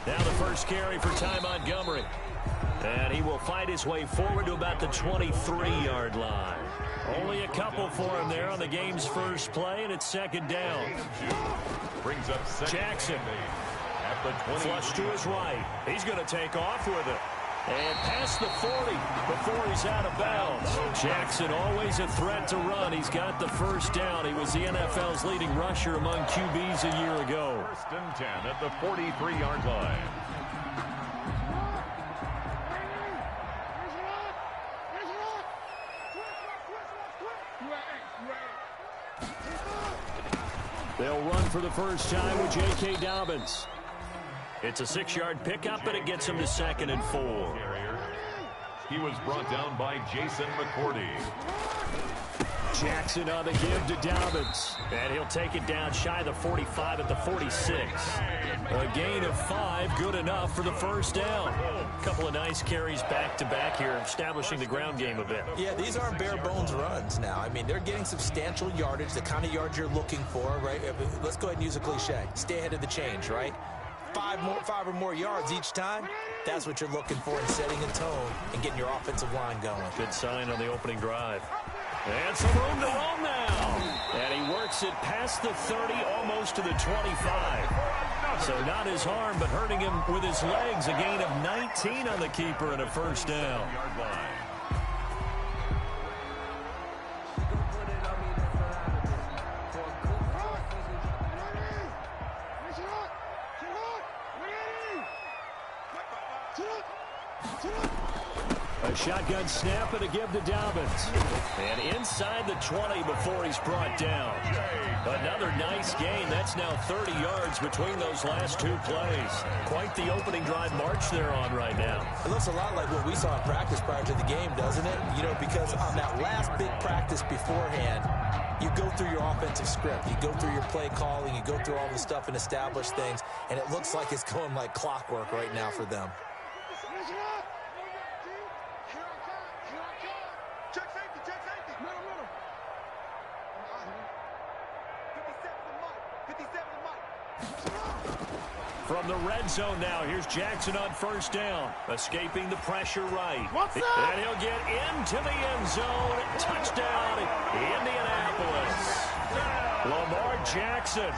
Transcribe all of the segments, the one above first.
Now the first carry for Ty Montgomery. And he will fight his way forward to about the 23-yard line. Only a couple for him there on the game's first play, and it's second down. Brings up Jackson. At the 20. Flush to his right. He's going to take off with it. And past the 40 before he's out of bounds. Jackson always a threat to run. He's got the first down. He was the NFL's leading rusher among QBs a year ago. First and 10 at the 43-yard line. They'll run for the first time with J.K. Dobbins. It's a 6-yard pickup, and it gets him to 2nd and 4. He was brought down by Jason McCourty. Jackson on the give to Dobbins. And he'll take it down shy of the 45 at the 46. A gain of 5, good enough for the first down. A couple of nice carries back-to-back here, establishing the ground game a bit. Yeah, these aren't bare-bones runs now. I mean, they're getting substantial yardage, the kind of yards you're looking for, right? Let's go ahead and use a cliche. Stay ahead of the change, right? 5 or more yards each time, that's what you're looking for in setting a tone and getting your offensive line going. Good sign on the opening drive. And some room to roam now. And he works it past the 30, almost to the 25. So not his arm, but hurting him with his legs. A gain of 19 on the keeper and a first down. A shotgun snap and a give to Dobbins. And inside the 20 before he's brought down. Another nice gain. That's now 30 yards between those last 2 plays. Quite the opening drive march they're on right now. It looks a lot like what we saw in practice prior to the game, doesn't it? You know, because on that last big practice beforehand, you go through your offensive script. You go through your play calling. You go through all the stuff and establish things. And it looks like it's going like clockwork right now for them. From the red zone now, here's Jackson on first down, escaping the pressure right. And he'll get into the end zone. Touchdown, Indianapolis. Lamar Jackson,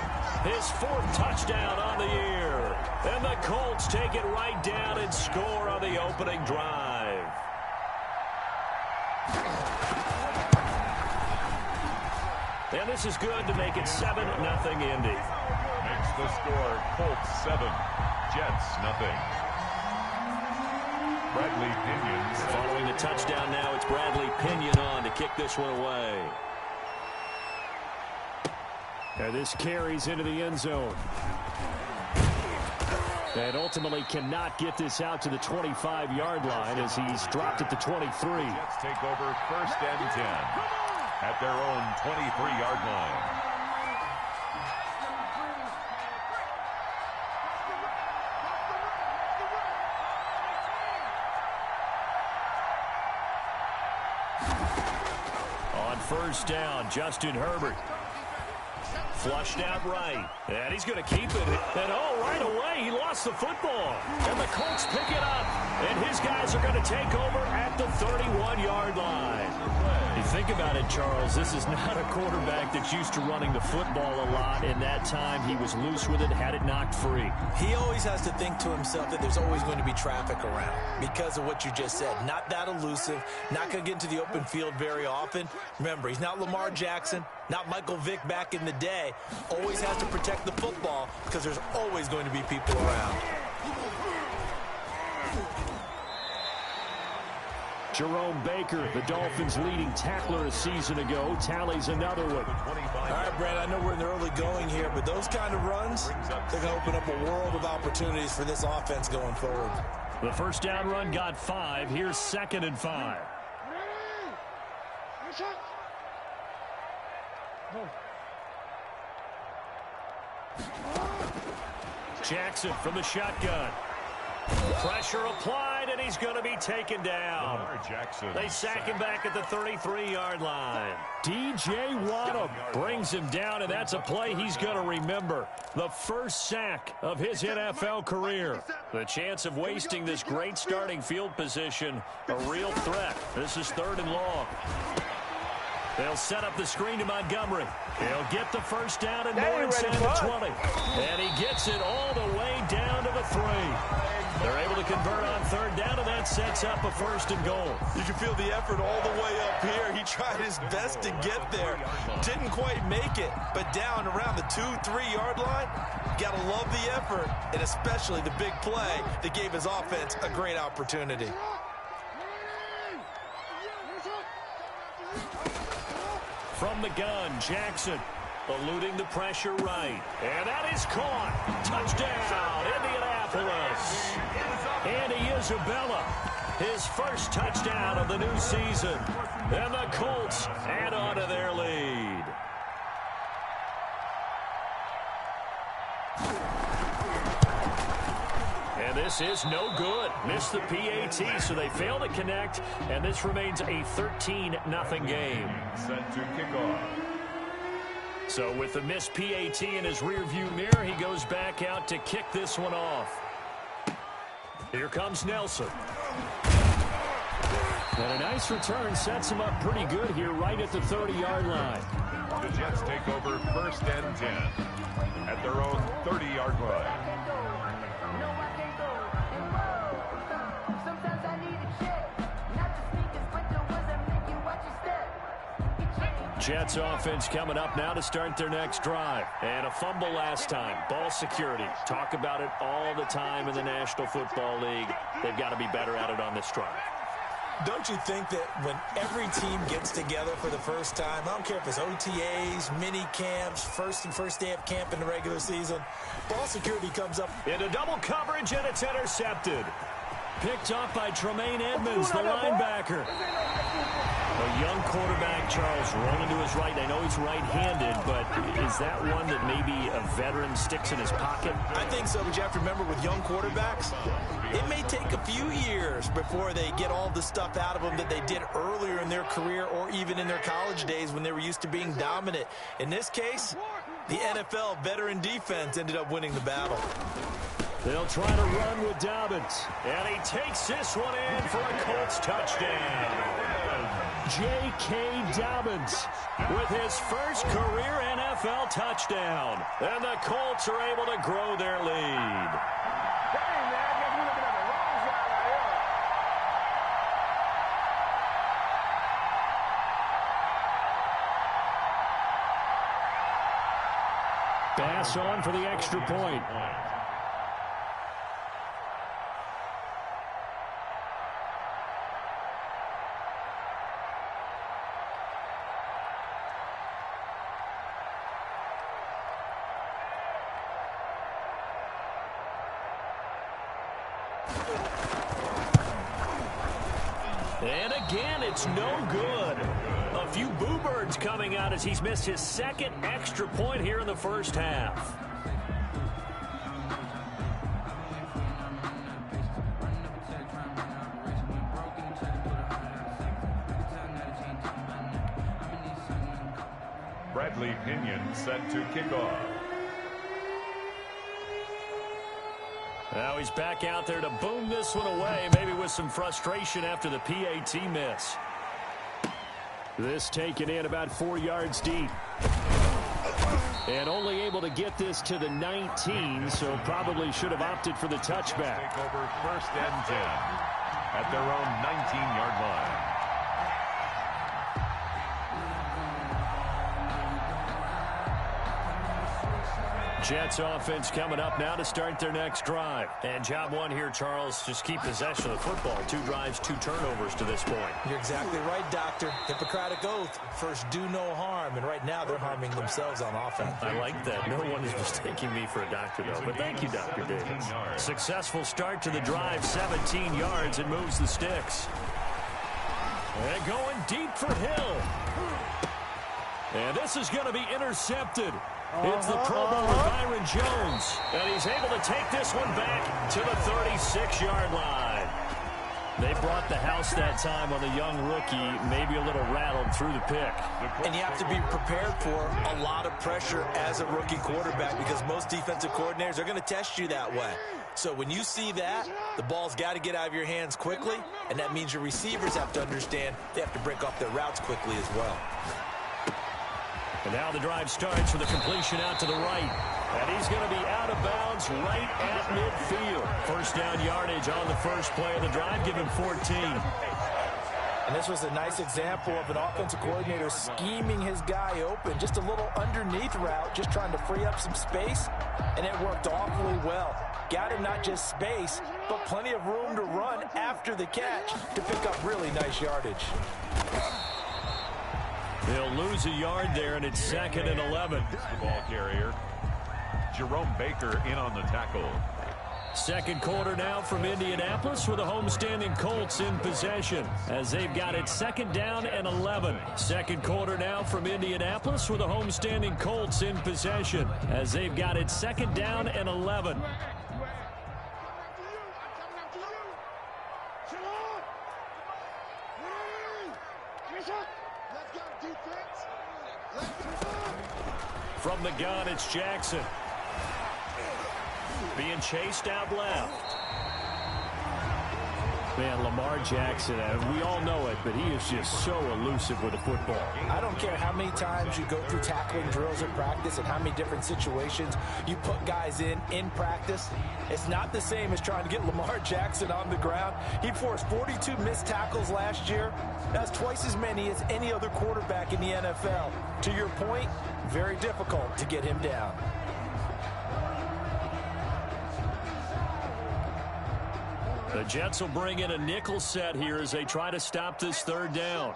his 4th touchdown on the year. And the Colts take it right down and score on the opening drive. And this is good to make it 7-0 Indy. Makes the score Colts 7, Jets 0. Bradley Pinion. Following the touchdown now, it's Bradley Pinion on to kick this one away. And this carries into the end zone. And ultimately cannot get this out to the 25-yard line as he's dropped at the 23. Jets take over first and 10 at their own 23-yard line. On first down, Justin Herbert. Flushed out right. And he's going to keep it. And right away, he lost the football. And the Colts pick it up. And his guys are going to take over at the 31-yard line. You think about it, Charles, this is not a quarterback that's used to running the football a lot. In that time, he was loose with it, had it knocked free. He always has to think to himself that there's always going to be traffic around because of what you just said. Not that elusive, not going to get into the open field very often. Remember, he's not Lamar Jackson, not Michael Vick back in the day. Always has to protect the football because there's always going to be people around. Jerome Baker, the Dolphins' leading tackler a season ago, tallies another one. All right, Brad, I know we're in the early going here, but those kind of runs, they're going to open up a world of opportunities for this offense going forward. The first down run got 5. Here's 2nd and 5. Jackson from the shotgun. Pressure applied, and he's going to be taken down. They sack him back at the 33-yard line. DJ Waddle brings him down, and that's a play he's going to remember. The first sack of his NFL career. The chance of wasting this great starting field position, a real threat. This is 3rd and long. They'll set up the screen to Montgomery. He'll get the first down and more inside the 20. And he gets it all the way down to the 3. They're able to convert on 3rd down, and that sets up a 1st and goal. You can feel the effort all the way up here. He tried his best to get there. Didn't quite make it, but down around the 2-3-yard line, got to love the effort, and especially the big play that gave his offense a great opportunity. From the gun, Jackson eluding the pressure right. And that is caught. Touchdown, Indianapolis. Andy Isabella, his first touchdown of the new season. And the Colts add on to their lead. And this is no good. Missed the PAT, so they fail to connect, and this remains a 13-0 game. Set to kickoff. So with the missed PAT in his rearview mirror, he goes back out to kick this one off. Here comes Nelson. And a nice return sets him up pretty good here right at the 30-yard line. The Jets take over 1st and 10 at their own 30-yard line. Jets offense coming up now to start their next drive. And a fumble last time. Ball security. Talk about it all the time in the National Football League. They've got to be better at it on this drive. Don't you think that when every team gets together for the first time, I don't care if it's OTAs, mini camps, first day of camp in the regular season, ball security comes up into double coverage, and it's intercepted. Picked up by Tremaine Edmonds, the linebacker. A young quarterback, Charles, rolling to his right. I know he's right-handed, but is that one that maybe a veteran sticks in his pocket? I think so, but you have to remember with young quarterbacks, it may take a few years before they get all the stuff out of them that they did earlier in their career or even in their college days when they were used to being dominant. In this case, the NFL veteran defense ended up winning the battle. They'll try to run with Dobbins, and he takes this one in for a Colts touchdown. J.K. Dobbins with his first career NFL touchdown. And the Colts are able to grow their lead. Pass on for the extra point. And again, it's no good. A few boo birds coming out as he's missed his second extra point here in the first half. Bradley Pinion set to kick off. Now he's back out there to boom this one away, maybe with some frustration after the PAT miss. This taken in about 4 yards deep. And only able to get this to the 19, so probably should have opted for the touchback. Take over 1st and 10 at their own 19-yard line. Jets offense coming up now to start their next drive. And job one here, Charles, just keep possession of the football. 2 drives, 2 turnovers to this point. You're exactly right, Doctor. Hippocratic oath. First, do no harm. And right now, they're harming themselves on offense. I like that. No one is mistaking me for a doctor, though. But thank you, Dr. Davis. Successful start to the drive, 17 yards, and moves the sticks. And going deep for Hill. And this is going to be intercepted. It's the Pro Bowler Byron Jones, and he's able to take this one back to the 36-yard line. They brought the house that time on the young rookie, maybe a little rattled through the pick. And you have to be prepared for a lot of pressure as a rookie quarterback because most defensive coordinators are going to test you that way. So when you see that, the ball's got to get out of your hands quickly, and that means your receivers have to understand they have to break off their routes quickly as well. And now the drive starts with a completion out to the right. And he's going to be out of bounds right at midfield. First down yardage on the first play of the drive, give him 14. And this was a nice example of an offensive coordinator scheming his guy open. Just a little underneath route, just trying to free up some space, and it worked awfully well. Got him not just space, but plenty of room to run after the catch to pick up really nice yardage. They'll lose a yard there, and it's 2nd and 11. The ball carrier, Jerome Baker, in on the tackle. Second quarter now from Indianapolis with the homestanding Colts in possession as they've got it 2nd down and 11. Second quarter now from Indianapolis with the homestanding Colts in possession as they've got it 2nd down and 11. From the gun, it's Jackson. Being chased out left. Man, Lamar Jackson, we all know it, but he is just so elusive with the football. I don't care how many times you go through tackling drills in practice and how many different situations you put guys in practice. It's not the same as trying to get Lamar Jackson on the ground. He forced 42 missed tackles last year. That's twice as many as any other quarterback in the NFL. To your point, very difficult to get him down. The Jets will bring in a nickel set here as they try to stop this 3rd down.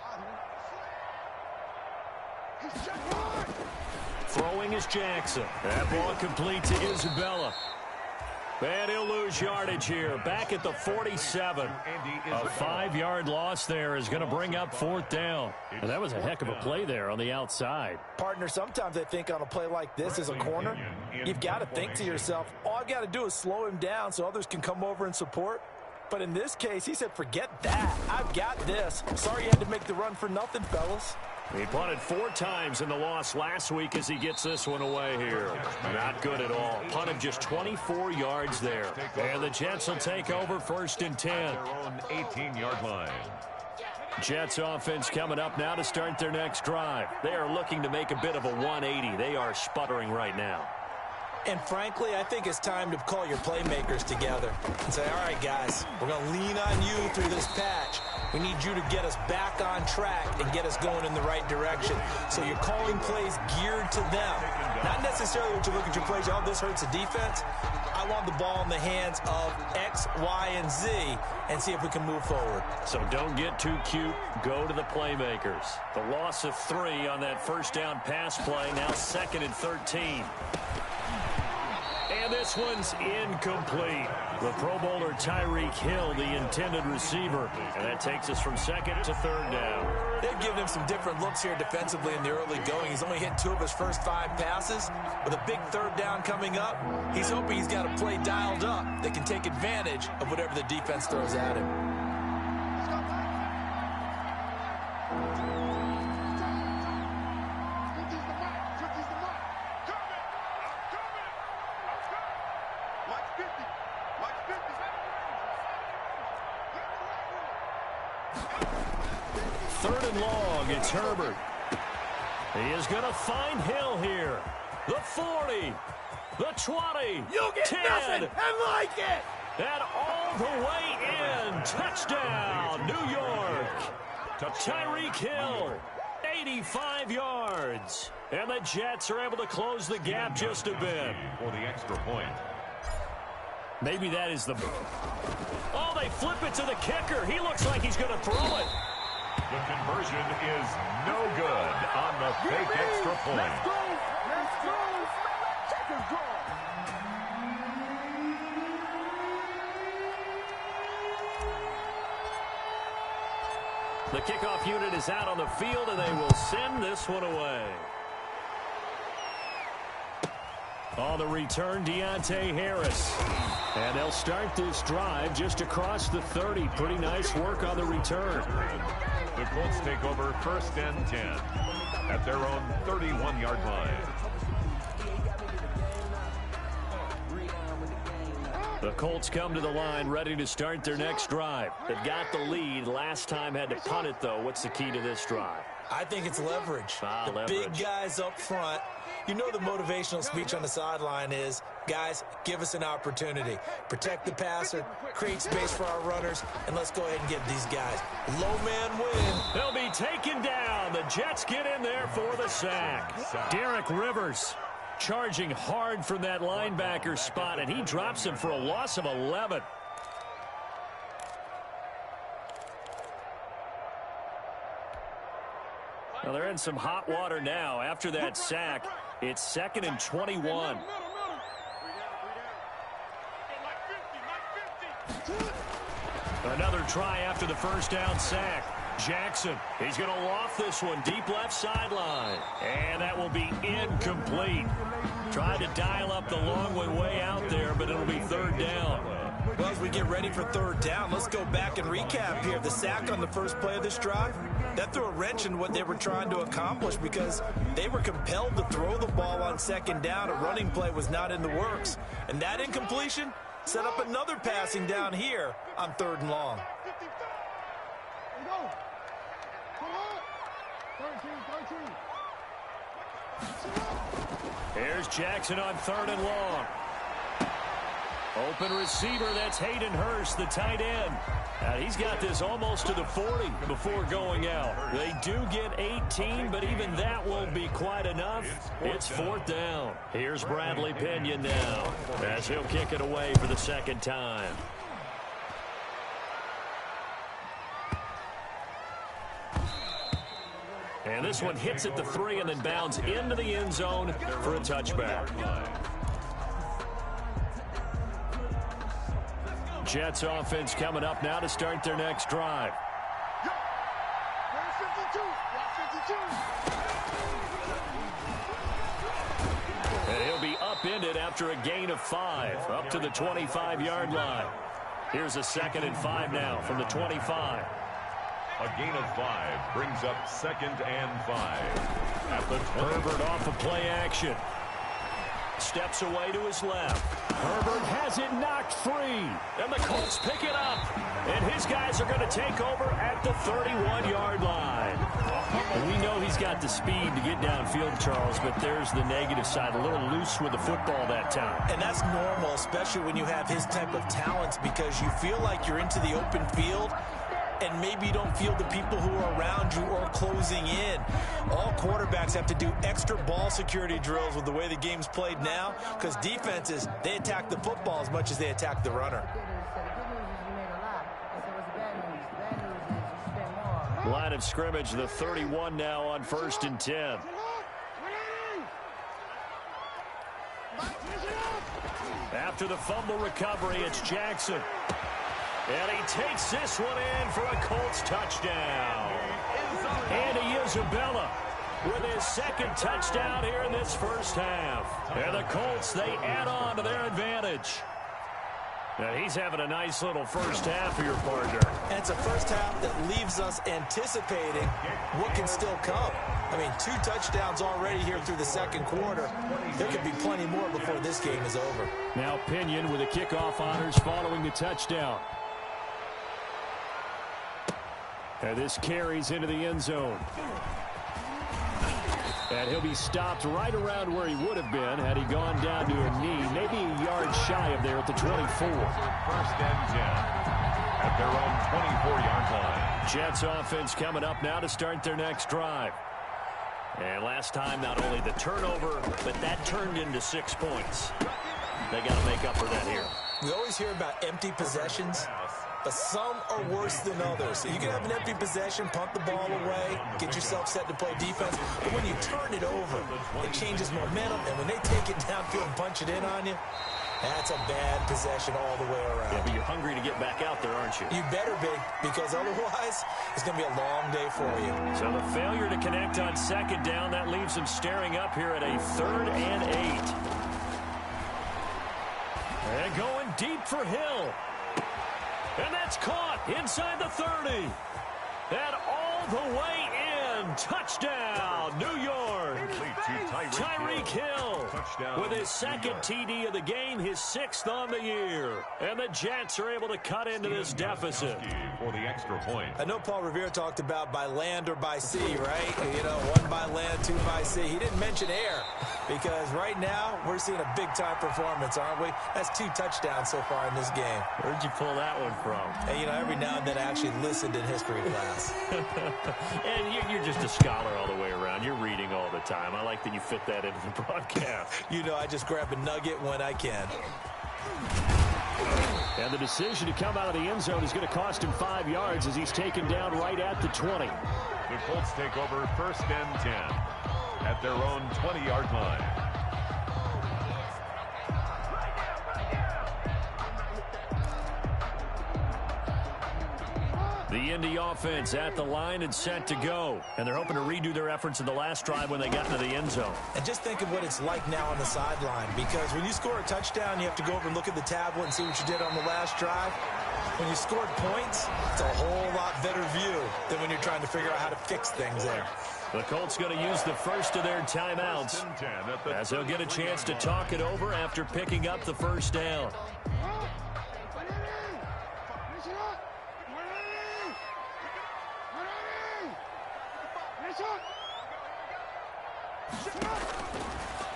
Throwing is Jackson. That ball complete to Isabella. And he'll lose yardage here. Back at the 47. A 5-yard loss there is going to bring up 4th down. And that was a heck of a play there on the outside. Partner, sometimes I think on a play like this as a corner, you've got to think to yourself, all I've got to do is slow him down so others can come over and support. But in this case, he said, forget that. I've got this. Sorry you had to make the run for nothing, fellas. He punted 4 times in the loss last week as he gets this one away here. Not good at all. Punted just 24 yards there. And the Jets will take over 1st and 10. Their own 18-yard line. Jets offense coming up now to start their next drive. They are looking to make a bit of a 180. They are sputtering right now. And frankly, I think it's time to call your playmakers together and say, all right, guys, we're going to lean on you through this patch. We need you to get us back on track and get us going in the right direction. So you're calling plays geared to them. Not necessarily what you look at your plays, oh, this hurts the defense. I want the ball in the hands of X, Y, and Z and see if we can move forward. So don't get too cute. Go to the playmakers. The loss of 3 on that 1st down pass play. Now 2nd and 13. And this one's incomplete. The Pro Bowler Tyreek Hill, the intended receiver. And that takes us from 2nd to 3rd down. They've given him some different looks here defensively in the early going. He's only hit 2 of his first 5 passes. With a big 3rd down coming up, he's hoping he's got a play dialed up that can take advantage of whatever the defense throws at him. It's Herbert. He is going to find Hill here. The 40, the 20, you get 10, nothing and like it. And all the way in. Touchdown, New York. Tyreek Hill, 85 yards. And the Jets are able to close the gap just a bit. For the extra point. Maybe that is the... Oh, they flip it to the kicker. He looks like he's going to throw it. The conversion is no good on the fake extra point. Let's go. Let's go. Checkers go. The kickoff unit is out on the field, and they will send this one away. On the return, Deontay Harris. And they'll start this drive just across the 30. Pretty nice work on the return. The Colts take over 1st and 10 at their own 31-yard line. The Colts come to the line ready to start their next drive. They've got the lead. Last time had to punt it, though. What's the key to this drive? I think it's leverage. The leverage. Big guys up front. You know the motivational speech on the sideline is, guys, give us an opportunity. Protect the passer, create space for our runners, and let's go ahead and give these guys low man win. They'll be taken down. The Jets get in there for the sack. Derek Rivers charging hard from that linebacker spot, and he drops him for a loss of 11. Well, they're in some hot water now. After that sack, it's 2nd and 21. Another try after the first down sack. Jackson, he's going to loft this one deep left sideline. And that will be incomplete. Tried to dial up the long way out there, but it'll be 3rd down. Well, as we get ready for 3rd down, let's go back and recap here. The sack on the first play of this drive, that threw a wrench in what they were trying to accomplish because they were compelled to throw the ball on 2nd down. A running play was not in the works. And that incompletion set up another passing down here on 3rd and long. Here's Jackson on 3rd and long. Open receiver, that's Hayden Hurst, the tight end. He's got this almost to the 40 before going out. They do get 18, but even that won't be quite enough. It's 4th down. Here's Bradley Pinion now as he'll kick it away for the 2nd time. And this one hits at the 3 and then bounds into the end zone for a touchback. Jets offense coming up now to start their next drive. And he'll be upended after a gain of 5, up to the 25-yard line. Here's a 2nd and 5 now from the 25. A gain of 5 brings up 2nd and 5. At the 20. Herbert off of play action. Steps away to his left. Herbert has it knocked free. And the Colts pick it up. And his guys are going to take over at the 31-yard line. And we know he's got the speed to get downfield, Charles, but there's the negative side. A little loose with the football that time. And that's normal, especially when you have his type of talents, because you feel like you're into the open field and maybe you don't feel the people who are around you or closing in. All quarterbacks have to do extra ball security drills with the way the game's played now, because defenses, they attack the football as much as they attack the runner. Line of scrimmage, the 31 now on 1st and 10. After the fumble recovery, it's Jackson. And he takes this one in for a Colts touchdown. Andy Isabella with his 2nd touchdown here in this first half. And the Colts, they add on to their advantage. Now he's having a nice little first half for your partner. And it's a first half that leaves us anticipating what can still come. I mean, 2 touchdowns already here through the 2nd quarter. There could be plenty more before this game is over. Now Pinion with the kickoff honors following the touchdown. And this carries into the end zone. And he'll be stopped right around where he would have been had he gone down to a knee, maybe a yard shy of there at the 24. 1st and 10 at their own 24-yard line. Jets offense coming up now to start their next drive. And last time, not only the turnover, but that turned into 6 points. They got to make up for that here. We always hear about empty possessions, but some are worse than others. So you can have an empty possession, punt the ball away, get yourself set to play defense. But when you turn it over, it changes momentum. And when they take it downfield and punch it in on you, that's a bad possession all the way around. Yeah, but you're hungry to get back out there, aren't you? You better be, because otherwise it's going to be a long day for you. So the failure to connect on 2nd down, that leaves them staring up here at a 3rd and 8. And going deep for Hill. And that's caught inside the 30. And all the way in. Touchdown, New York. Tyreek Hill with his second TD of the game, his 6th on the year. And the Jets are able to cut into this deficit. For the extra point. I know Paul Revere talked about by land or by sea, right? You know, 1 by land, 2 by sea. He didn't mention air because right now we're seeing a big-time performance, aren't we? That's 2 touchdowns so far in this game. Where'd you pull that one from? Hey, you know, every now and then I actually listened in history class. And you're just a scholar all the way around. You're reading all the time. I like that you fit that into the broadcast. You know, I just grab a nugget when I can. And the decision to come out of the end zone is going to cost him 5 yards as he's taken down right at the 20. The Colts take over 1st and 10 at their own 20-yard line. The Indy offense at the line and set to go. And they're hoping to redo their efforts in the last drive when they got into the end zone. And just think of what it's like now on the sideline, because when you score a touchdown, you have to go over and look at the tablet and see what you did on the last drive. When you scored points, it's a whole lot better view than when you're trying to figure out how to fix things there. The Colts going to use the first of their timeouts as they'll get a chance to talk it over after picking up the first down.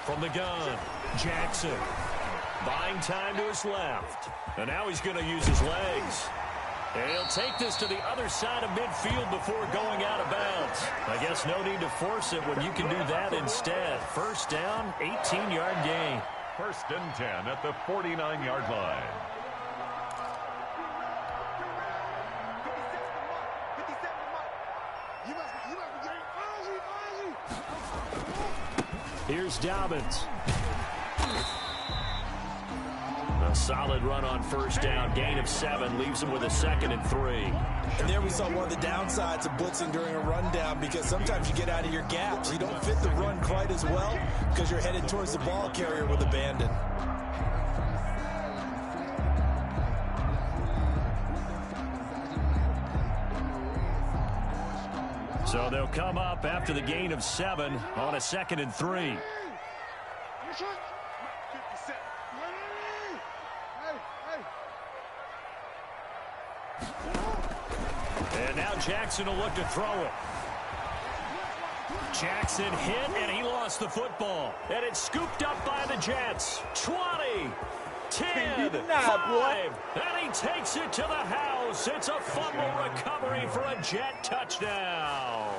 From the gun, Jackson. Buying time to his left. And now he's going to use his legs. And he'll take this to the other side of midfield before going out of bounds. I guess no need to force it when you can do that instead. First down, 18-yard gain. 1st and 10 at the 49-yard line. Here's Dobbins. A solid run on first down. Gain of 7 leaves him with a 2nd and 3. And there we saw one of the downsides of blitzing during a rundown, because sometimes you get out of your gaps. You don't fit the run quite as well because you're headed towards the ball carrier with abandon. So they'll come up after the gain of 7 on a 2nd and 3. And now Jackson will look to throw it. Jackson hit, and he lost the football. And it's scooped up by the Jets. 20, 10, 5, and he takes it to the house. It's a fumble recovery for a Jet touchdown.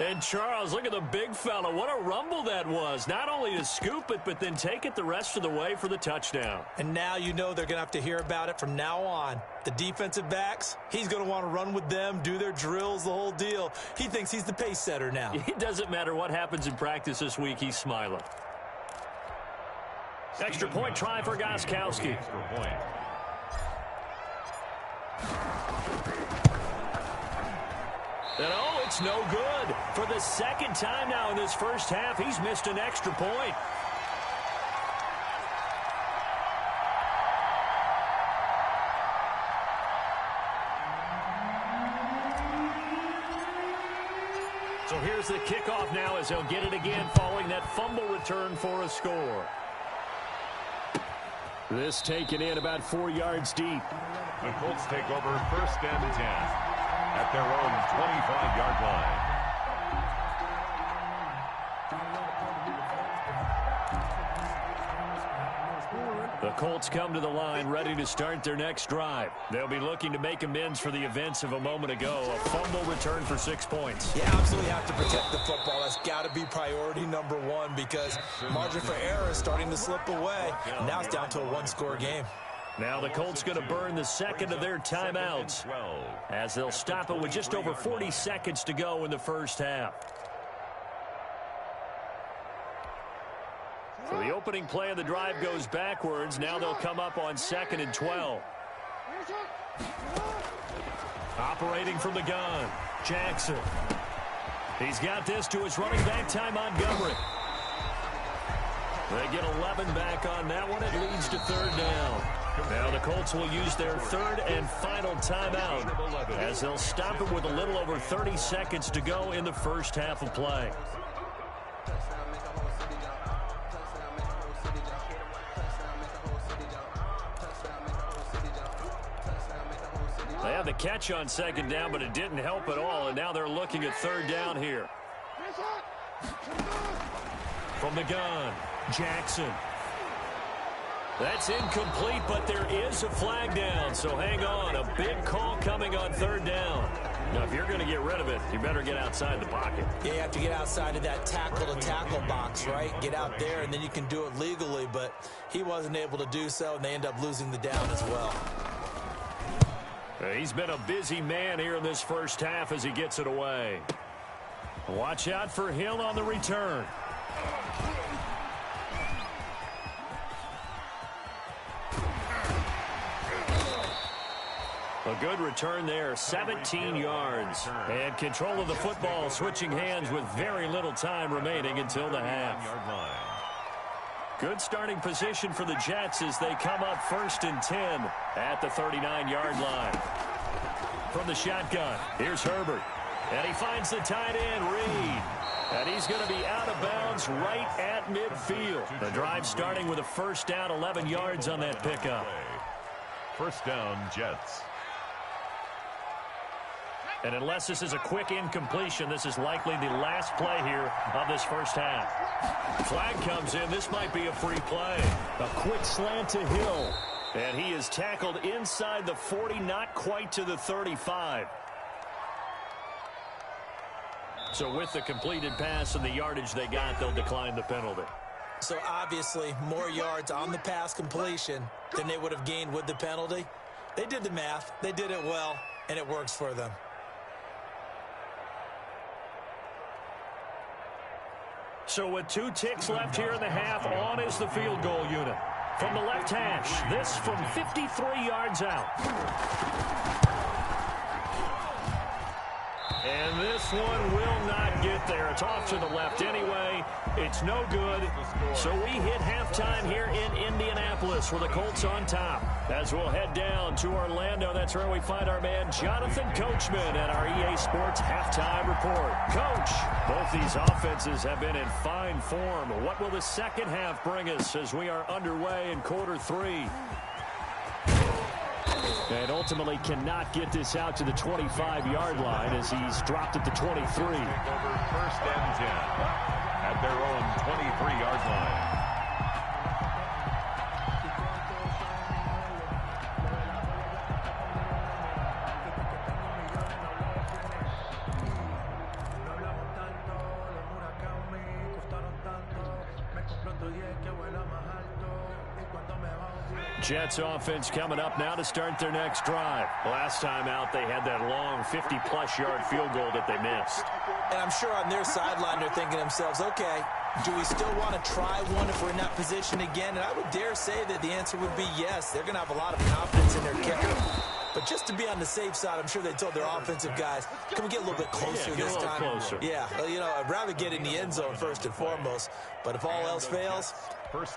And Charles, look at the big fella. What a rumble that was. Not only to scoop it, but then take it the rest of the way for the touchdown. And now you know they're going to have to hear about it from now on. The defensive backs, he's going to want to run with them, do their drills, the whole deal. He thinks he's the pace setter now. It doesn't matter what happens in practice this week. He's smiling. Extra point try for Gostkowski. Extra point. And oh, it's no good. For the 2nd time now in this first half, he's missed an extra point. So here's the kickoff now as they'll get it again following that fumble return for a score. This taken in about 4 yards deep. The Colts take over 1st and 10 at their own 25-yard line. The Colts come to the line ready to start their next drive. They'll be looking to make amends for the events of a moment ago. A fumble return for 6 points. You absolutely have to protect the football. That's got to be priority number 1, because margin for error is starting to slip away. Now it's down to a 1-score game. Now the Colts going to burn the 2nd of their timeouts as they'll stop it with just over 40 seconds to go in the first half. So the opening play of the drive goes backwards. Now they'll come up on 2nd and 12. Operating from the gun, Jackson. He's got this to his running back, Ty Montgomery. They get 11 back on that one. It leads to third down. Now the Colts will use their third and final timeout as they'll stop it with a little over 30 seconds to go in the first half of play. They had the catch on second down, but it didn't help at all, and now they're looking at third down here. From the gun, Jackson. That's incomplete, but there is a flag down, so hang on. A big call coming on third down. Now, if you're going to get rid of it, you better get outside the pocket. Yeah, you have to get outside of that tackle-to-tackle box, right? Get out there, and then you can do it legally, but he wasn't able to do so, and they end up losing the down as well. He's been a busy man here in this first half as he gets it away. Watch out for Hill on the return. A good return there, 17 yards. And control of the football, switching hands with very little time remaining until the half. Good starting position for the Jets as they come up 1st and 10 at the 39-yard line. From the shotgun, here's Herbert. And he finds the tight end, Reed. And he's going to be out of bounds right at midfield. The drive starting with a first down, 11 yards on that pickup. First down, Jets. And unless this is a quick incompletion, this is likely the last play here of this first half. Flag comes in. This might be a free play. A quick slant to Hill. And he is tackled inside the 40, not quite to the 35. So with the completed pass and the yardage they got, they'll decline the penalty. So obviously more yards on the pass completion than they would have gained with the penalty. They did the math. They did it well, and it works for them. So with 2 ticks left here in the half, on is the field goal unit. From the left hash, this from 53 yards out. And this one will not get there. It's off to the left anyway. It's no good. So we hit halftime here in Indianapolis with the Colts on top. As we'll head down to Orlando, that's where we find our man Jonathan Coachman at our EA Sports Halftime Report. Coach, both these offenses have been in fine form. What will the second half bring us as we are underway in quarter 3? And ultimately cannot get this out to the 25-yard line as he's dropped at the 23. Over 1st and 10 at their own 23-yard line. Jets offense coming up now to start their next drive. Last time out, they had that long 50-plus yard field goal that they missed. And I'm sure on their sideline they're thinking to themselves, okay, do we still want to try one if we're in that position again? And I would dare say that the answer would be yes. They're going to have a lot of confidence in their kicker. But just to be on the safe side, I'm sure they told their offensive guys, can we get a little bit closer this time? Closer. Yeah, well, you know, I'd rather get in the end zone first and foremost. But if all else fails,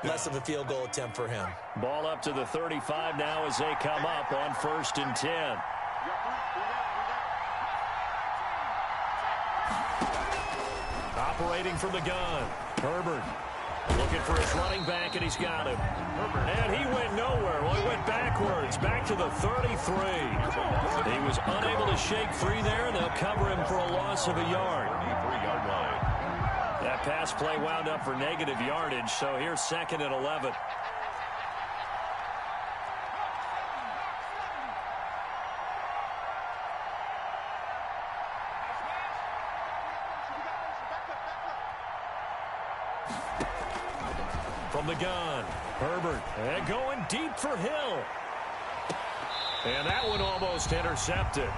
less of a field goal attempt for him. Ball up to the 35 now as they come up on 1st and 10. Operating from the gun, Herbert. Looking for his running back, and he's got him. And he went nowhere. Well, he went backwards, back to the 33. He was unable to shake free there. They'll cover him for a loss of a yard. 23-yard line. That pass play wound up for negative yardage, so here's 2nd and 11. From the gun, Herbert, and going deep for Hill. And that one almost intercepted.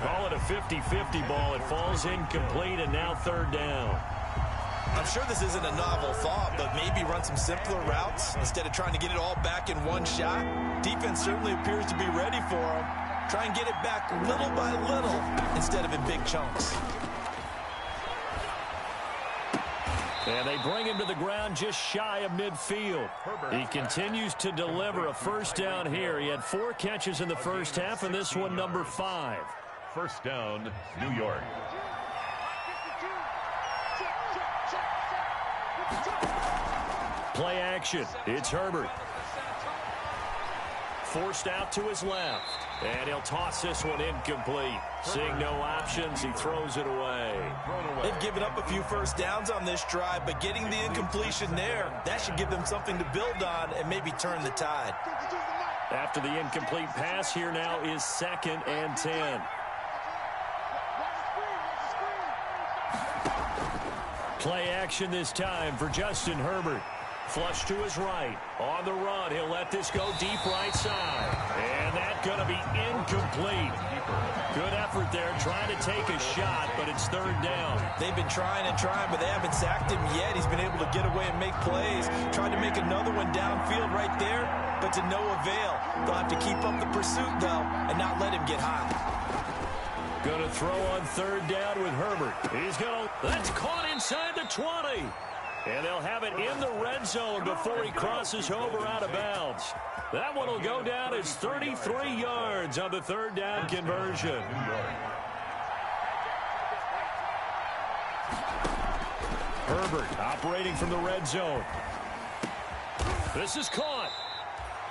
Call it a 50-50 ball. It falls incomplete, and now 3rd down. I'm sure this isn't a novel thought, but maybe run some simpler routes instead of trying to get it all back in one shot. Defense certainly appears to be ready for him. Try and get it back little by little instead of in big chunks. And they bring him to the ground just shy of midfield. He continues to deliver a first down here. He had 4 catches in the first half, and this one number 5. First down, New York. Play action. It's Herbert. Forced out to his left. And he'll toss this one incomplete. Seeing no options, he throws it away. They've given up a few first downs on this drive, but getting the incompletion there, that should give them something to build on and maybe turn the tide. After the incomplete pass, here now is 2nd and 10. Play action this time for Justin Herbert. Flush to his right. On the run, he'll let this go deep right side. And that's going to be incomplete. Good effort there, trying to take a shot, but it's 3rd down. They've been trying and trying, but they haven't sacked him yet. He's been able to get away and make plays. Tried to make another one downfield right there, but to no avail. They'll have to keep up the pursuit, though, and not let him get hot. Going to throw on 3rd down with Herbert. That's caught inside the 20. And they'll have it in the red zone before he crosses over out of bounds. That one will go down as 33 yards on the 3rd down conversion. Herbert operating from the red zone. This is caught.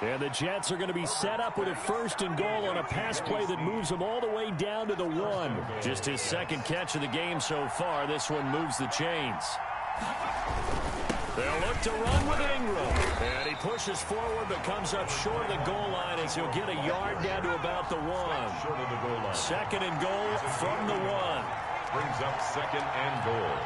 And the Jets are going to be set up with a 1st and goal on a pass play that moves them all the way down to the 1. Just his 2nd catch of the game so far. This one moves the chains. They'll look to run with Ingram. And he pushes forward but comes up short of the goal line as he'll get a yard down to about the 1. Short of the goal line. 2nd and goal from the 1. Brings up 2nd and goal.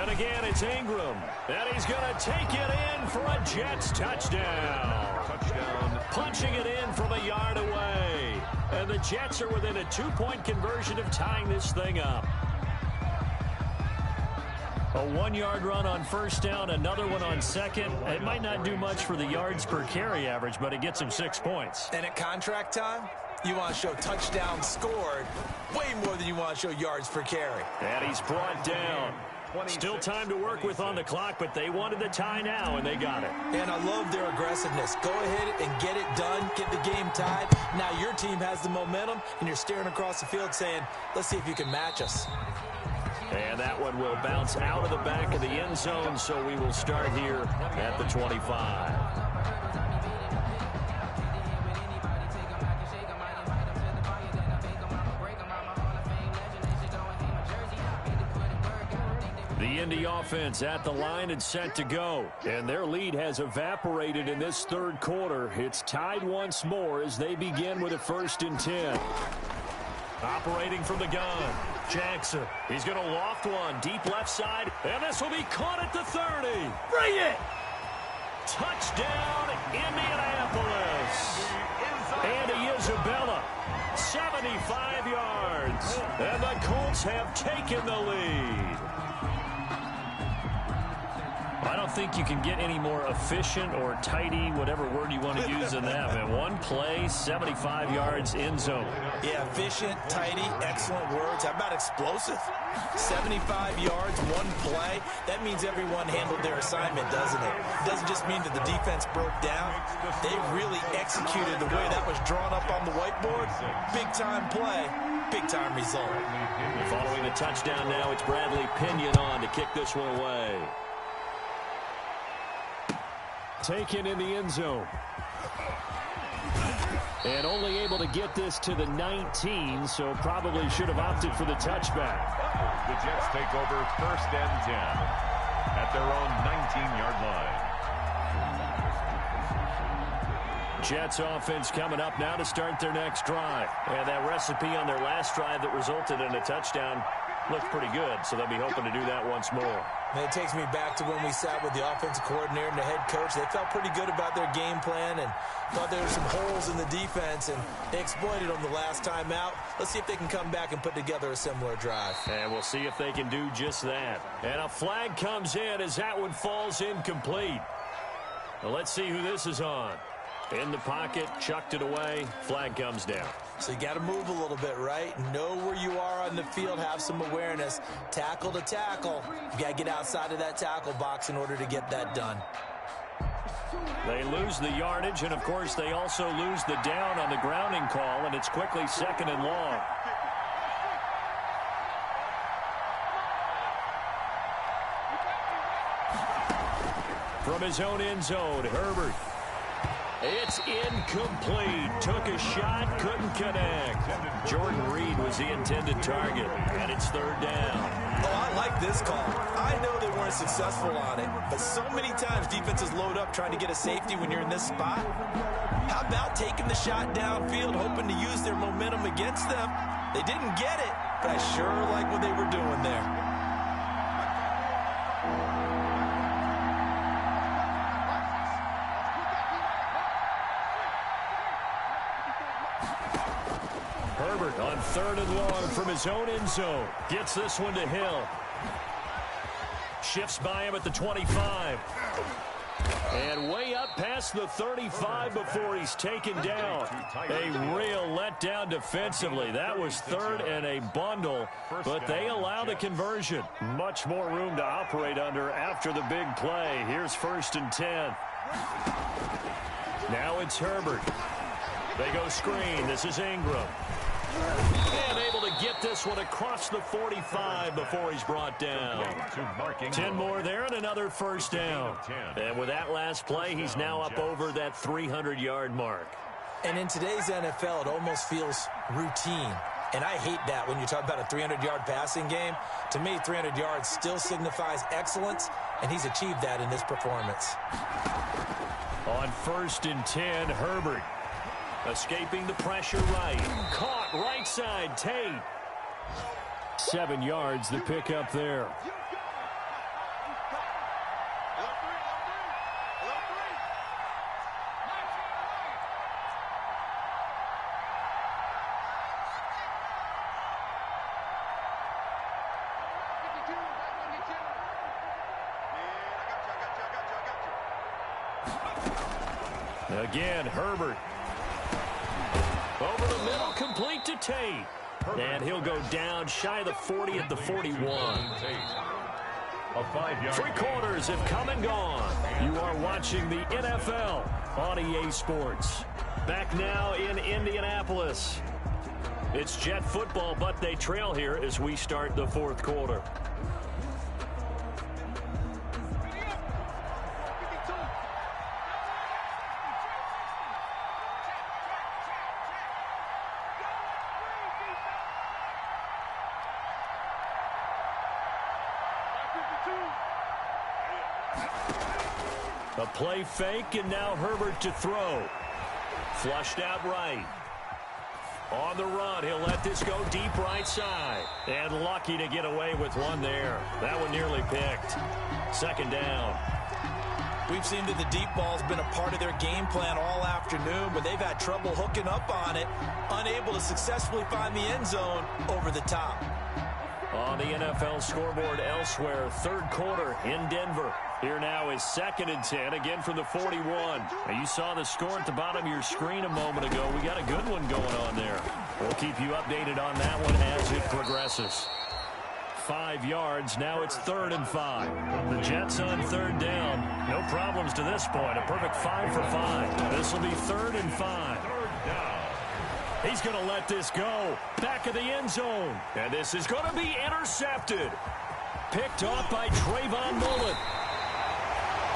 And again, it's Ingram. And he's going to take it in for a Jets touchdown. Punching it in from a yard away. And the Jets are within a 2-point conversion of tying this thing up. A 1-yard run on 1st down, another one on 2nd. It might not do much for the yards per carry average, but it gets him 6 points. And at contract time, you want to show touchdowns scored way more than you want to show yards per carry. And he's brought down. Still time to work with on the clock, but they wanted the tie now, and they got it. And I love their aggressiveness. Go ahead and get it done, get the game tied. Now your team has the momentum, and you're staring across the field saying, let's see if you can match us. And that one will bounce out of the back of the end zone, so we will start here at the 25. The Indy offense at the line and set to go. And their lead has evaporated in this 3rd quarter. It's tied once more as they begin with a 1st and 10. Operating from the gun. Jackson. He's going to loft one deep left side. And this will be caught at the 30. Bring it! Touchdown, Indianapolis. Andy Isabella. 75 yards. And the Colts have taken the lead. I don't think you can get any more efficient or tidy, whatever word you want to use in that. Man, one play, 75 yards, end zone. Yeah, efficient, tidy, excellent words. How about explosive? 75 yards, one play. That means everyone handled their assignment, doesn't it? It doesn't just mean that the defense broke down. They really executed the way that was drawn up on the whiteboard. Big-time play, big-time result. Following the touchdown now, it's Bradley Pinion on to kick this one away. Taken in the end zone. And only able to get this to the 19, so probably should have opted for the touchback. The Jets take over 1st and 10 at their own 19-yard line. Jets offense coming up now to start their next drive. And that recipe on their last drive that resulted in a touchdown looked pretty good, so they'll be hoping to do that once more. And it takes me back to when we sat with the offensive coordinator and the head coach. They felt pretty good about their game plan and thought there were some holes in the defense, and they exploited them the last time out. Let's see if they can come back and put together a similar drive. And we'll see if they can do just that. And a flag comes in as that one falls incomplete. Now let's see who this is on. In the pocket, chucked it away, flag comes down. So you got to move a little bit, right? Know where you are on the field, have some awareness. Tackle to tackle. You got to get outside of that tackle box in order to get that done. They lose the yardage, and, of course, they also lose the down on the grounding call, and it's quickly 2nd and long. From his own end zone, Herbert. It's incomplete. Took a shot, couldn't connect. Jordan Reed was the intended target, and it's 3rd down. Oh, I like this call. I know they weren't successful on it, but so many times defenses load up trying to get a safety when you're in this spot. How about taking the shot downfield, hoping to use their momentum against them? They didn't get it, but I sure like what they were doing there. Herbert on 3rd and long from his own end zone. Gets this one to Hill. Shifts by him at the 25. And way up past the 35 before he's taken down. A real letdown defensively. That was 3rd and a bundle, but they allow the conversion. Much more room to operate under after the big play. Here's 1st and 10. Now it's Herbert. They go screen. This is Ingram. And able to get this one across the 45 before he's brought down. 10 more there and another 1st down. And with that last play, he's now up over that 300-yard mark. And in today's NFL, it almost feels routine. And I hate that when you talk about a 300-yard passing game. To me, 300 yards still signifies excellence, and he's achieved that in this performance. On 1st and 10, Herbert. Escaping the pressure right. Caught right side, Tate. 7 yards, the pickup there. Again, Herbert. Over the middle, complete to Tate. And he'll go down shy of the 40 at the 41. 3 quarters have come and gone. You are watching the NFL on EA Sports. Back now in Indianapolis. It's Jet football, but they trail here as we start the 4th quarter. A play fake, and now Herbert to throw. Flushed out right. On the run, he'll let this go deep right side. And lucky to get away with one there. That one nearly picked. 2nd down. We've seen that the deep ball's been a part of their game plan all afternoon, but they've had trouble hooking up on it, unable to successfully find the end zone over the top. On the NFL scoreboard elsewhere, 3rd quarter in Denver. Here now is 2nd and 10, again from the 41. Now you saw the score at the bottom of your screen a moment ago. We got a good one going on there. We'll keep you updated on that one as it progresses. 5 yards, now it's 3rd and 5. The Jets on 3rd down. No problems to this point. A perfect 5 for 5. This will be 3rd and 5. He's going to let this go. Back of the end zone. And this is going to be intercepted. Picked off by Trayvon Mullen.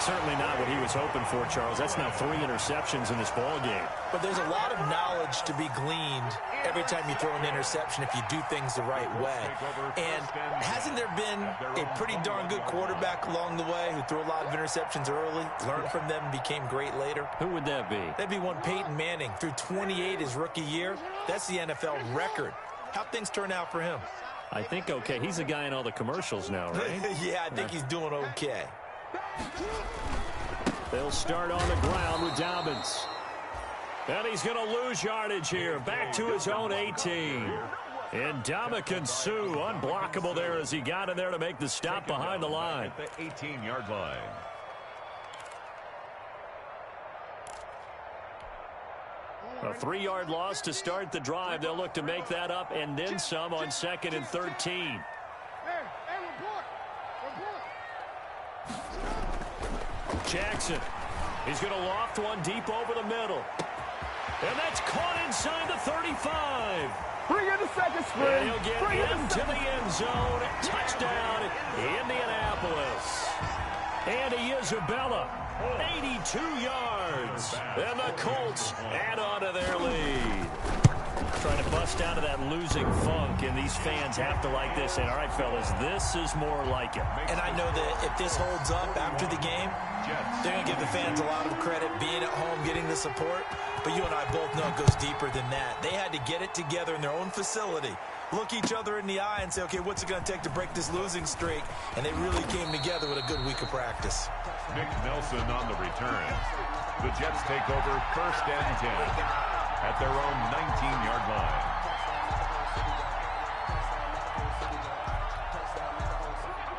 Certainly not what he was hoping for, Charles. That's now 3 interceptions in this ball game. But there's a lot of knowledge to be gleaned every time you throw an interception if you do things the right way. And hasn't there been a pretty darn good quarterback along the way who threw a lot of interceptions early, learned from them, and became great later? Who would that be? That'd be one Peyton Manning. Threw 28 his rookie year. That's the NFL record. How'd things turn out for him? I think okay. He's a guy in all the commercials now, right? Yeah, I think he's doing okay. They'll start on the ground with Dobbins. And he's going to lose yardage here. Back to his own 18. And Ndamukong Suh, unblockable there as he got in there to make the stop behind the line. At the 18-yard line. A 3-yard loss to start the drive. They'll look to make that up and then some on 2nd and 13. Jackson. He's going to loft one deep over the middle. And that's caught inside the 35. Bring in the second string. And he'll get into the end zone. Touchdown, Indianapolis. Andy Isabella, 82 yards. And the Colts add on to their lead. Trying to bust out of that losing funk, and these fans have to like this. And all right, fellas, this is more like it. And I know that if this holds up after the game, they're going to give the fans a lot of credit being at home, getting the support. But you and I both know it goes deeper than that. They had to get it together in their own facility, look each other in the eye and say, okay, what's it going to take to break this losing streak? And they really came together with a good week of practice. Nick Nelson on the return. The Jets take over 1st and 10 at their own 19-yard line.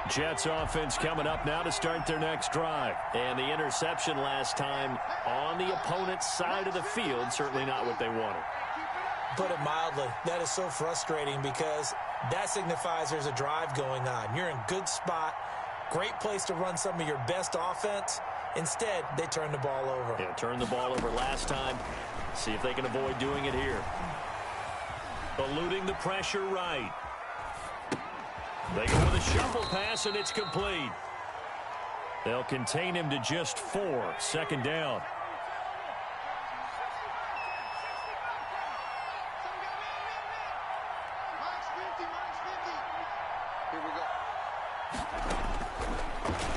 Jets offense coming up now to start their next drive. And the interception last time on the opponent's side of the field, certainly not what they wanted. Put it mildly, that is so frustrating because that signifies there's a drive going on. You're in good spot, great place to run some of your best offense. Instead, they turn the ball over. Yeah, turned the ball over last time. See if they can avoid doing it here. Eluding the pressure right. They go with a shuffle pass, and it's complete. They'll contain him to just 4. 2nd down.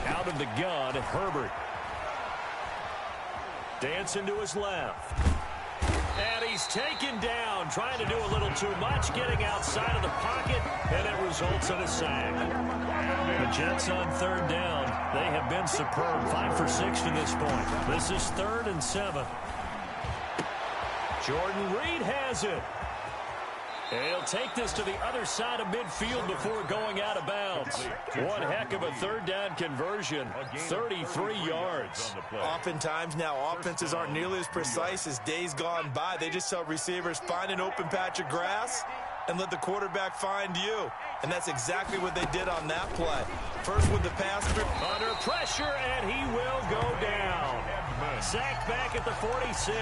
Out of the gun, Herbert. Dancing to his left. And he's taken down, trying to do a little too much, getting outside of the pocket, and it results in a sack. The Jets on 3rd down. They have been superb, 5 for 6 to this point. This is 3rd and 7. Jordan Reed has it. And he'll take this to the other side of midfield before going out of bounds. One heck of a 3rd down conversion, 33 yards. Oftentimes now offenses aren't nearly as precise as days gone by. They just tell receivers, find an open patch of grass and let the quarterback find you. And that's exactly what they did on that play. First with the pass. Under pressure, and he will go down. Sacked back at the 46.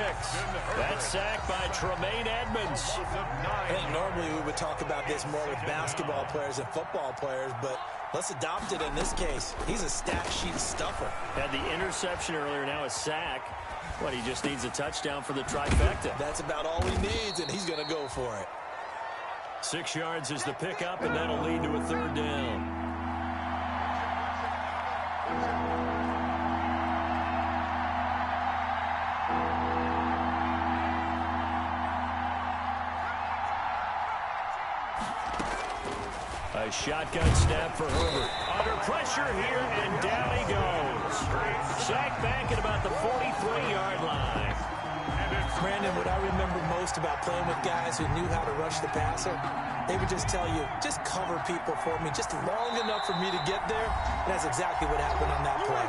That's sacked by Tremaine Edmonds. I think normally we would talk about this more with basketball players and football players, but let's adopt it in this case. He's a stat sheet stuffer. Had the interception earlier, now a sack. What, he just needs a touchdown for the trifecta. That's about all he needs, and he's going to go for it. 6 yards is the pickup, and that'll lead to a 3rd down. A shotgun snap for Herbert. Under pressure here, and down he goes. Sacked back at about the 43-yard line. Brandon, what I remember most about playing with guys who knew how to rush the passer, they would just tell you, just cover people for me, just long enough for me to get there. And that's exactly what happened on that play.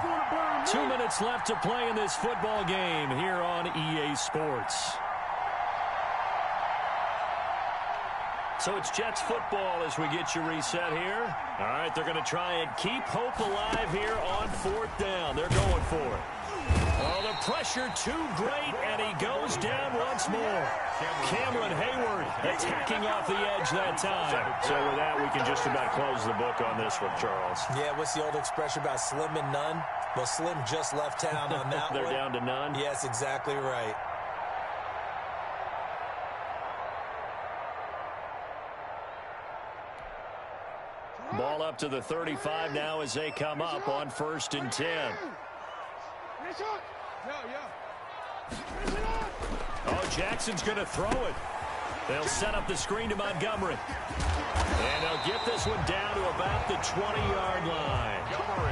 2 minutes left to play in this football game here on EA Sports. So it's Jets football as we get you reset here. All right, they're going to try and keep hope alive here on 4th down. They're going for it. Oh, the pressure too great, and he goes down once more. Cameron Hayward attacking off the edge that time. So with that, we can just about close the book on this one, Charles. Yeah, what's the old expression about slim and none? Well, Slim just left town on that They're one. down to none? Yes, exactly right. Ball up to the 35 now as they come up on 1st and 10. Oh, Jackson's going to throw it. They'll set up the screen to Montgomery. And they'll get this one down to about the 20-yard line.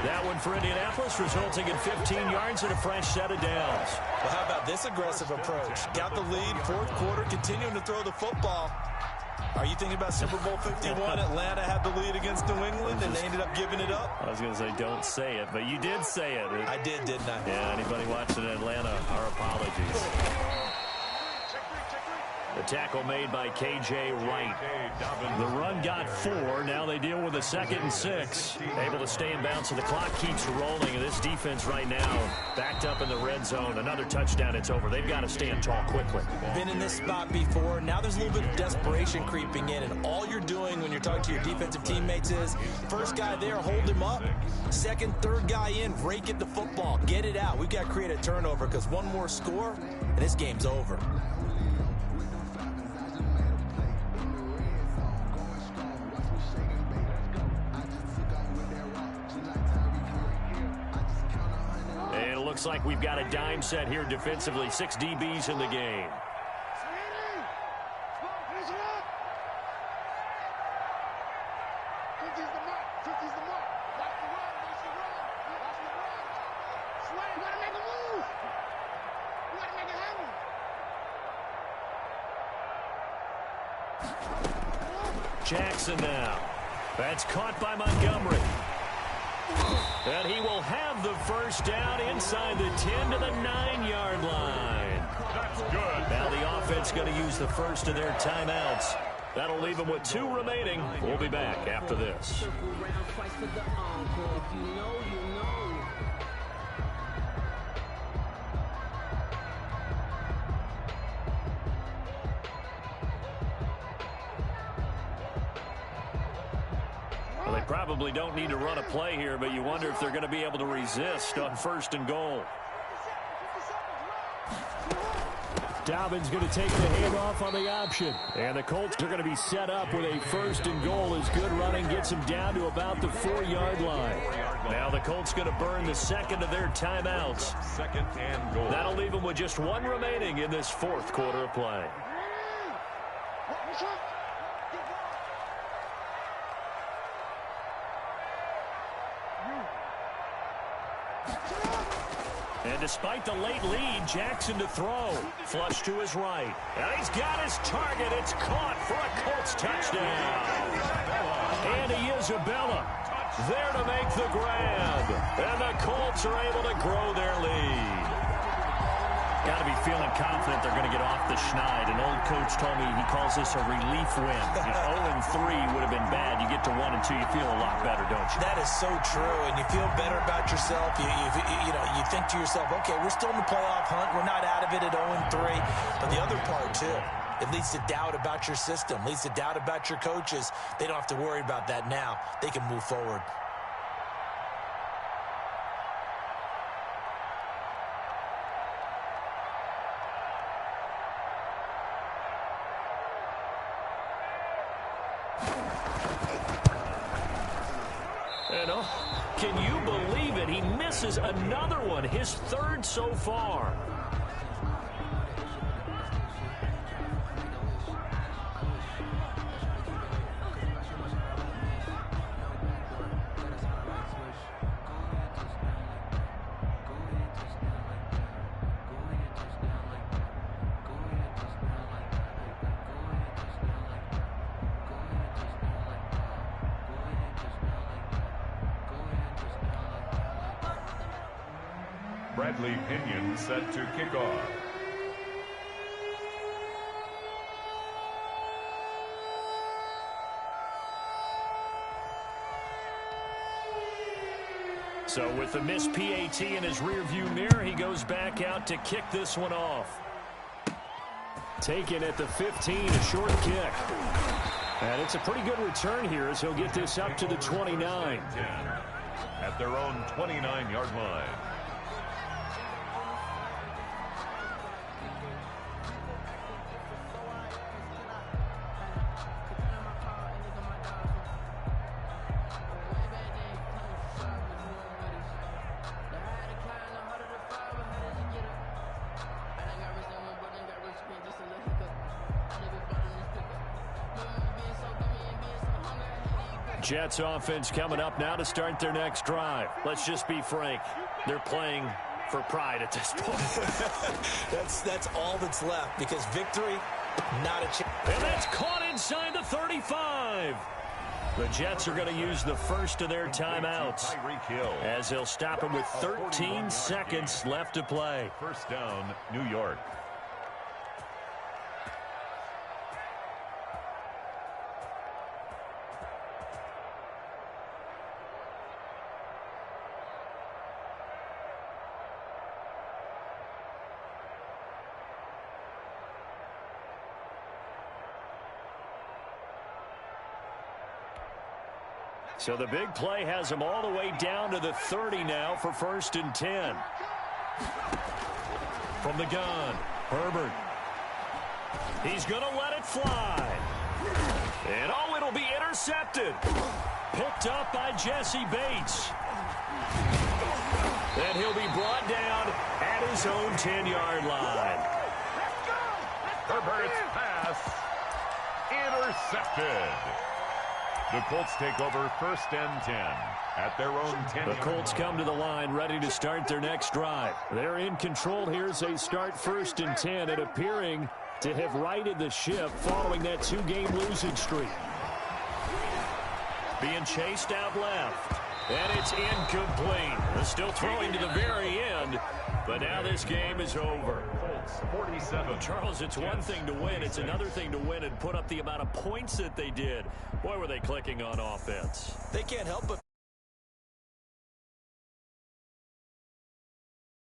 That one for Indianapolis, resulting in 15 yards and a fresh set of downs. Well, how about this aggressive approach? Got the lead, 4th quarter, continuing to throw the football. Are you thinking about Super Bowl 51? Atlanta had the lead against New England, and they ended up giving it up? I was going to say, don't say it, but you did say it. I did, didn't I? Yeah, anybody watching Atlanta, our apologies. The tackle made by K.J. Wright. The run got 4. Now they deal with a 2nd and 6. Able to stay in bounds, so the clock keeps rolling. And this defense right now backed up in the red zone. Another touchdown, it's over. They've got to stand tall quickly. Been in this spot before. Now there's a little bit of desperation creeping in. And all you're doing when you're talking to your defensive teammates is, first guy there, hold him up. Second, third guy in, rake at the football. Get it out. We've got to create a turnover because one more score, and this game's over. Looks like we've got a dime set here defensively. 6 DBs in the game. Jackson now. That's caught by Montgomery. And he will have the first down inside the 10 to the 9-yard line. That's good. Now the offense going to use the first of their timeouts. That'll leave them with 2 remaining. We'll be back after this. Well, they probably don't need to run a play here, but you wonder if they're going to be able to resist on 1st and goal. Dobbins going to take the handoff on the option. And the Colts are going to be set up with a 1st and goal as good running gets them down to about the 4-yard line. Now the Colts going to burn the 2nd of their timeouts. 2nd and goal. That'll leave them with just 1 remaining in this 4th quarter of play. And despite the late lead, Jackson to throw. Flush to his right. And he's got his target. It's caught for a Colts touchdown. Andy Isabella there to make the grab. And the Colts are able to grow their lead. Got to be feeling confident they're going to get off the schneid. An old coach told me he calls this a relief win. 0-3 would have been bad. You get to 1-2, you feel a lot better, don't you? That is so true, and you feel better about yourself. You think to yourself, okay, we're still in the playoff hunt. We're not out of it at 0-3. But the other part, too, it leads to doubt about your system, leads to doubt about your coaches. They don't have to worry about that now. They can move forward. And can you believe it? He misses another one, his 3rd so far. Bradley Pinion set to kick off. So with the missed PAT in his rearview mirror, he goes back out to kick this one off. Taken at the 15, a short kick. And it's a pretty good return here as he'll get this up to the 29. At their own 29-yard line. Jets offense coming up now to start their next drive. Let's just be frank. They're playing for pride at this point. That's all that's left because victory, not a chance. And that's caught inside the 35. The Jets are going to use the first of their timeouts as they'll stop him with 13 seconds left to play. 1st down, New York. So the big play has him all the way down to the 30 now for 1st and 10. From the gun, Herbert. He's going to let it fly. And, oh, it'll be intercepted. Picked up by Jesse Bates. And he'll be brought down at his own 10-yard line. Herbert's pass intercepted. The Colts take over 1st and 10 at their own 10. The Colts come to the line ready to start their next drive. They're in control here as they start 1st and 10 and appearing to have righted the ship following that 2-game losing streak. Being chased out left. And it's incomplete. They're still throwing to the very end. But now this game is over. Colts 47. Charles, it's one thing to win. It's another thing to win and put up the amount of points that they did. Boy, were they clicking on offense. They can't help but